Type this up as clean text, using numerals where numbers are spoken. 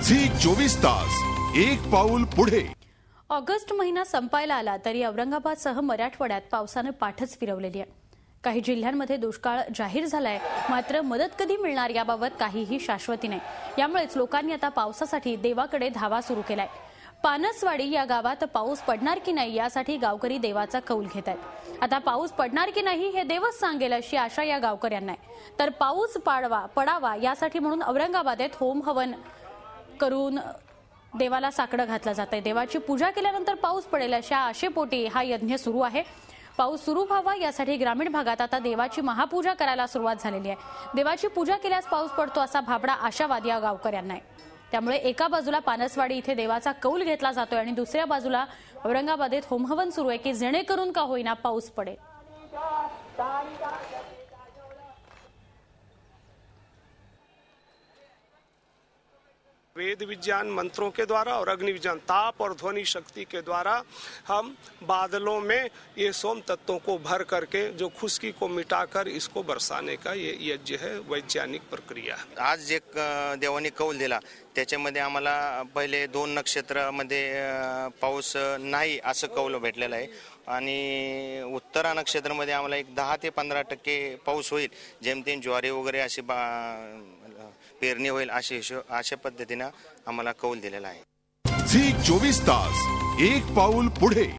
Zee 24 तास एक पाऊल पुढे। ऑगस्ट महिना संपायला आला तरी औरंगाबादसह मराठवाड्यात पावसाने पाठच फिरवलेली आहे। काही जिल्ह्यांमध्ये दुष्काळ जाहीर झालाय, मात्र मदत कधी मिळणार याबाबत काहीही शाश्वती नाही। यामुळेच लोकांनी आता पावसासाठी देवाकडे धावा सुरू केलाय। पानसवाडी या गावात पाऊस पडणार की नाही यासाठी गावकरी देवाचा कौल घेत आहेत। आता पाऊस पडणार की नाही हे देवच सांगेल अशी आशा या गावकऱ्यांना आहे। तर पाऊस पडावा यासाठी म्हणून औरंगाबादेत होम हवन करून देवाला साकडं घातलं जातंय। देवाची पूजा केल्यानंतर पाऊस पडेल अशा आशेपोटी हा यज्ञ सुरू आहे। पाऊस सुरू व्हावा यासाठी ग्रामीण भागात आता देवाची महापूजा करायला सुरुवात झालेली आहे। देवाची पूजा केल्यास पाऊस पडतो असा भाबडा आशावादी या गावकऱ्यांना आहे। त्यामुळे एका बाजूला पानसवाडी इथे देवाचा कौल घेतला जातोय आणि दुसऱ्या बाजूला औरंगाबादेत होमहवन सुरू आहे की जेणेकरून का होईना पाऊस पडेल। वेद विज्ञान मंत्रों के द्वारा और अग्नि विज्ञान ताप और ध्वनि शक्ति के द्वारा हम बादलों में ये सोम तत्वों को भर करके जो खुश्की को मिटाकर इसको बरसाने का ये यज्ञ है, वैज्ञानिक प्रक्रिया। आज एक देवाने कौल दिला, त्याच्यामध्ये आम्हाला पहिले 2 नक्षत्रामध्ये पाऊस नाही असं कौल भेटलेलं आहे आणि उत्तरा नक्षत्रामध्ये आम्हाला एक 10 ते 15% पाऊस होईल। जेमतेम ज्वारी वगैरे अशी पेरणी होईल अशा पद्धतीने आम्हाला कौल दिलेला आहे। झी 24 तास एक पाऊल पुढे।